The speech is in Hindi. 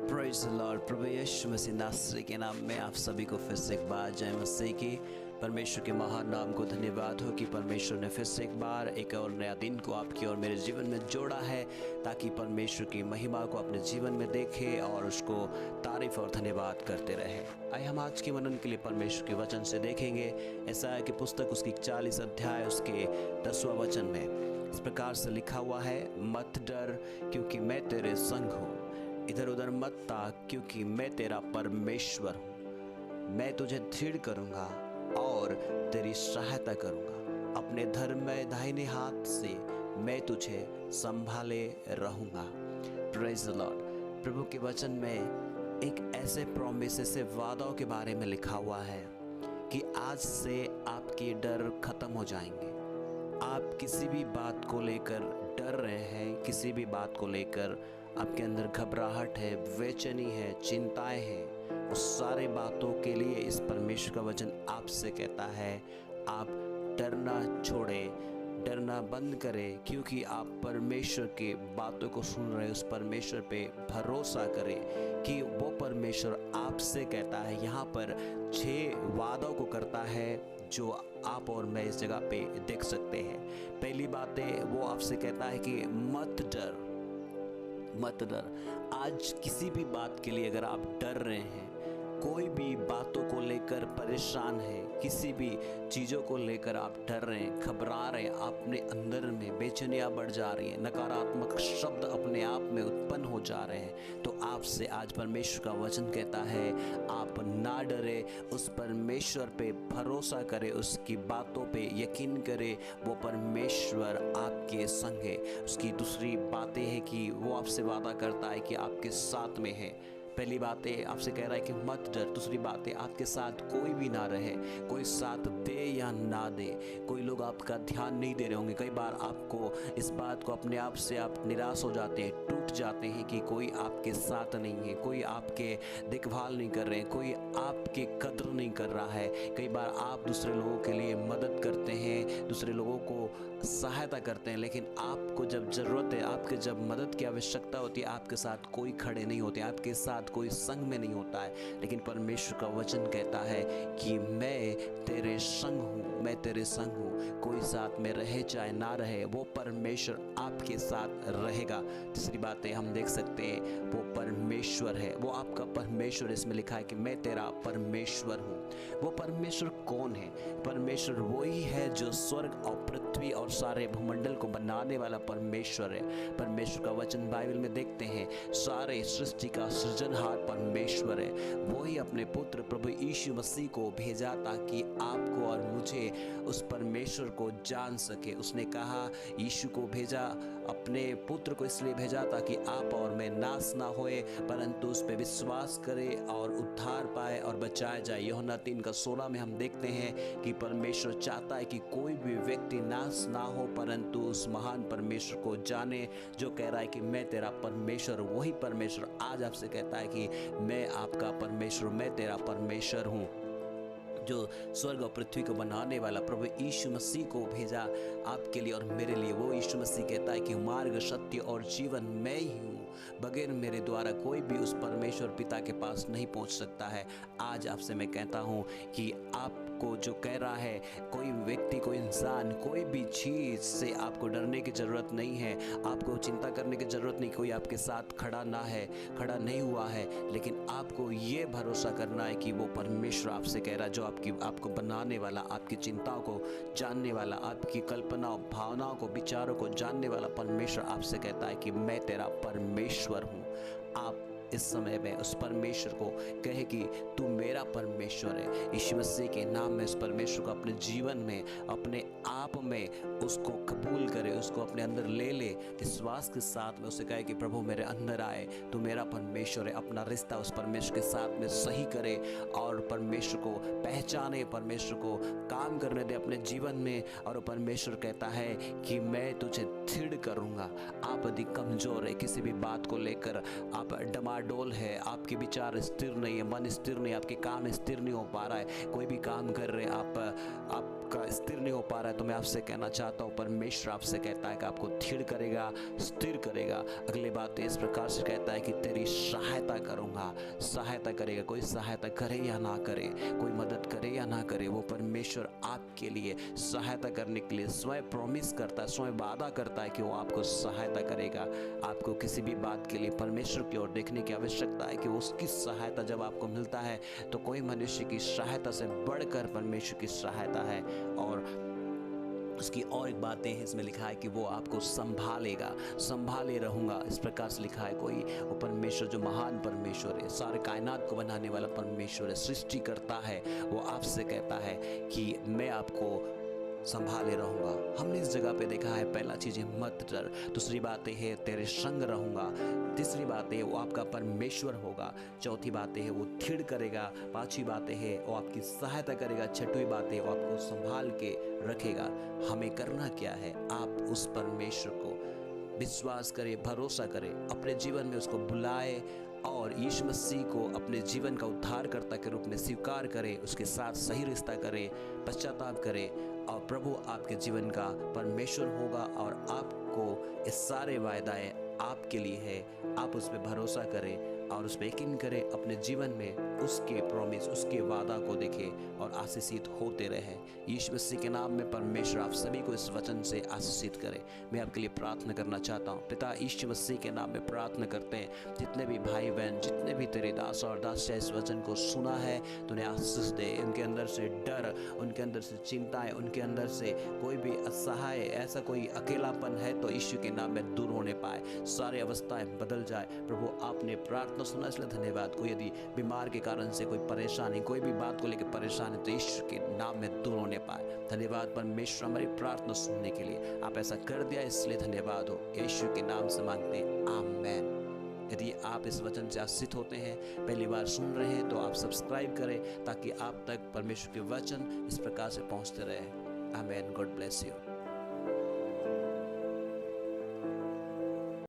Praise the Lord. प्रभु यीशु मसीह नासरी के नाम में आप सभी को फिर से एक बार जय मसीह की। परमेश्वर के महान नाम को धन्यवाद हो कि परमेश्वर ने फिर से एक बार एक और नया दिन को आपकी और मेरे जीवन में जोड़ा है, ताकि परमेश्वर की महिमा को अपने जीवन में देखें और उसको तारीफ और धन्यवाद करते रहे। आइए हम आज के मनन के लिए परमेश्वर के वचन से देखेंगे। यशायाह की पुस्तक उसकी 40 अध्याय उसके 10वां वचन में इस प्रकार से लिखा हुआ है, मत डर क्योंकि मैं तेरे संग हूँ, इधर उधर मत ताक क्योंकि मैं तेरा परमेश्वर हूँ। मैं तुझे दृढ़ करूँगा और तेरी सहायता करूँगा, अपने धर्म में दाहिने हाथ से मैं तुझे संभाले रहूँगा। Praise the Lord. प्रभु के वचन में एक ऐसे प्रॉमिस, ऐसे वादों के बारे में लिखा हुआ है कि आज से आपके डर खत्म हो जाएंगे। आप किसी भी बात को लेकर डर रहे हैं, किसी भी बात को लेकर आपके अंदर घबराहट है, बेचैनी है, चिंताएं हैं, उस सारे बातों के लिए इस परमेश्वर का वचन आपसे कहता है, आप डरना छोड़ें, डरना बंद करें, क्योंकि आप परमेश्वर की बातों को सुन रहे, उस परमेश्वर पे भरोसा करें कि वो परमेश्वर आपसे कहता है। यहाँ पर 6 वादों को करता है जो आप और मैं इस जगह पे देख सकते हैं। पहली बात है, वो आपसे कहता है कि मत डर, मत डर। आज किसी भी बात के लिए अगर आप डर रहे हैं, कोई भी बातों को लेकर परेशान है, किसी भी चीज़ों को लेकर आप डर रहे हैं, घबरा रहे हैं, अपने अंदर में बेचैनियाँ बढ़ जा रही हैं, नकारात्मक शब्द अपने आप में उत्पन्न हो जा रहे हैं, तो आपसे आज परमेश्वर का वचन कहता है, आप ना डरे, उस परमेश्वर पे भरोसा करें, उसकी बातों पे यकीन करें। वो परमेश्वर आपके संग है। उसकी दूसरी बातें हैं कि वो आपसे वादा करता है कि आपके साथ में है। पहली बात है, आपसे कह रहा है कि मत डर। दूसरी बात है, आपके साथ कोई भी ना रहे, कोई साथ दे या ना दे, कोई लोग आपका ध्यान नहीं दे रहे होंगे। कई बार आपको इस बात को अपने आप से आप निराश हो जाते हैं, टूट जाते हैं कि कोई आपके साथ नहीं है, कोई आपके देखभाल नहीं कर रहे हैं, कोई आपके कद्र नहीं कर रहा है। कई बार आप दूसरे लोगों के लिए मदद करते हैं, दूसरे लोगों को सहायता करते हैं, लेकिन आपको जब ज़रूरत है, आपके जब मदद की आवश्यकता होती है, आपके साथ कोई खड़े नहीं होते, आपके साथ कोई संग में नहीं होता है। लेकिन परमेश्वर का वचन कहता है कि मैं तेरे संग हूँ, मैं तेरे संग हूँ। कोई साथ में रहे चाहे ना रहे, वो परमेश्वर आपके साथ रहेगा। तीसरी बात है, हम देख सकते हैं वो परमेश्वर है, वो आपका परमेश्वर। इसमें लिखा है कि मैं तेरा परमेश्वर हूँ। वो परमेश्वर कौन है? परमेश्वर वही है जो स्वर्ग और पृथ्वी और सारे भूमंडल को बनाने वाला परमेश्वर है। परमेश्वर का वचन बाइबल में देखते हैं, सारे सृष्टि का सृजनहार परमेश्वर है। वही अपने पुत्र प्रभु यीशु मसीह को भेजा ताकि आपको और मुझे उस परमेश्वर को जान सके। उसने कहा, यीशु को भेजा, अपने पुत्र को इसलिए भेजा ताकि आप और मैं नाश ना होए, परंतु उस पर विश्वास करे और उद्धार पाए और बचाया जाए। यूहन्ना 3:16 में हम देखते हैं कि परमेश्वर चाहता है कि कोई भी व्यक्ति नाश ना हो, परंतु उस महान परमेश्वर को जाने जो कह रहा है कि मैं तेरा परमेश्वर। वही परमेश्वर आज आपसे कहता है कि मैं आपका परमेश्वर, मैं तेरा परमेश्वर हूँ। जो स्वर्ग और पृथ्वी को बनाने वाला प्रभु यीशु मसीह को भेजा आपके लिए और मेरे लिए। वो यीशु मसीह कहता है कि मार्ग, सत्य और जीवन मैं ही हूँ, बगैर मेरे द्वारा कोई भी उस परमेश्वर पिता के पास नहीं पहुँच सकता है। आज आपसे मैं कहता हूँ कि आपको जो कह रहा है, कोई व्यक्ति, कोई इंसान, कोई भी चीज़ से आपको डरने की ज़रूरत नहीं है, आपको चिंता करने की ज़रूरत नहीं। कोई आपके साथ खड़ा ना है, खड़ा नहीं हुआ है, लेकिन आपको ये भरोसा करना है कि वो परमेश्वर आपसे कह रहा है, जो आपको बनाने वाला, आपकी चिंताओं को जानने वाला, आपकी कल्पनाओं, भावनाओं को, विचारों को जानने वाला परमेश्वर आपसे कहता है कि मैं तेरा परमेश्वर हूँ। आप इस समय में उस परमेश्वर को कहे कि तू मेरा परमेश्वर है। यीशु मसीह के नाम में उस परमेश्वर को अपने जीवन में, अपने आप में उसको कबूल करे, उसको अपने अंदर ले ले। विश्वास के साथ में उसे कहे कि प्रभु मेरे अंदर आए, तू मेरा परमेश्वर है। अपना रिश्ता उस परमेश्वर के साथ में सही करे और परमेश्वर को पहचाने, परमेश्वर को काम करने दे अपने जीवन में। और परमेश्वर कहता है कि मैं तुझे दृढ़ करूँगा। आप यदि कमज़ोर है, किसी भी बात को लेकर आप डमाडोल है, आपके विचार स्थिर नहीं है, मन स्थिर नहीं, आपके काम स्थिर नहीं हो पा रहा है, कोई भी काम कर रहे हैं आप आपका स्थिर नहीं हो पा रहा है, तो मैं आपसे कहना चाहता हूँ परमेश्वर आपसे कहता है कि आपको स्थिर करेगा, स्थिर करेगा। अगली बात इस प्रकार से कहता है कि तेरी सहायता करूँगा, सहायता करेगा। कोई सहायता करे या ना करे, कोई मदद करे या ना करे, वो परमेश्वर आपके लिए सहायता करने के लिए स्वयं प्रॉमिस करता है, स्वयं वादा करता है कि वो आपको सहायता करेगा। आपको किसी भी बात के लिए परमेश्वर की ओर देखने की आवश्यकता है कि उसकी सहायता जब आपको मिलता है तो कोई मनुष्य की सहायता से बढ़कर परमेश्वर की सहायता है। और उसकी और एक बातें हैं, इसमें लिखा है कि वो आपको संभालेगा, संभाले रहूँगा, इस प्रकार से लिखा है। कोई वो परमेश्वर जो महान परमेश्वर है, सारे कायनात को बनाने वाला परमेश्वर है, सृष्टि करता है, वो आपसे कहता है कि मैं आपको संभाले रहूँगा। हमने इस जगह पे देखा है, पहला चीज़ है मत डर, दूसरी बात है तेरे संग रहूँगा, तीसरी बात है वो आपका परमेश्वर होगा, चौथी बात है वो स्थिर करेगा, पांचवी बात है वो आपकी सहायता करेगा, छठवीं बात है वो आपको संभाल के रखेगा। हमें करना क्या है? आप उस परमेश्वर को विश्वास करें, भरोसा करें, अपने जीवन में उसको बुलाए और यीशु मसीह को अपने जीवन का उद्धारकर्ता के रूप में स्वीकार करें, उसके साथ सही रिश्ता करें, पश्चाताप करें और प्रभु आपके जीवन का परमेश्वर होगा और आपको ये सारे वायदाएं आपके लिए है। आप उस पर भरोसा करें और उस पर यकीन करें, अपने जीवन में उसके प्रॉमिस, उसके वादा को देखें और आशीषित होते रहे। यीशु मसीह के नाम में परमेश्वर आप सभी को इस वचन से आशीषित करे। मैं आपके लिए प्रार्थना करना चाहता हूँ। पिता यीशु मसीह के नाम में प्रार्थना करते हैं, जितने भी भाई बहन, जितने भी तेरे दास और दासियाँ इस वचन को सुना है, तो उन्हें आशीष दे। उनके अंदर से डर, उनके अंदर से चिंताएं, उनके अंदर से कोई भी असहाय, ऐसा कोई अकेलापन है तो यीशु के नाम में दूर होने पाए, सारी अवस्थाएं बदल जाए। प्रभु आपने प्रार्थना सुना, इसलिए धन्यवाद। कोई यदि बीमार के कारण से कोई परेशानी, कोई भी बात को लेकर परेशान है तो यीशु के नाम में दूर होने पाए। धन्यवाद परमेश्वर हमारी प्रार्थना सुनने के लिए, आप ऐसा कर दिया इसलिए धन्यवाद हो। यीशु के नाम से मांगते हैं, आमीन। यदि आप इस वचन से आशीषित होते हैं, पहली बार सुन रहे हैं, तो आप सब्सक्राइब करें ताकि आप तक परमेश्वर के वचन इस प्रकार से पहुंचते रहे। आमीन। God bless you.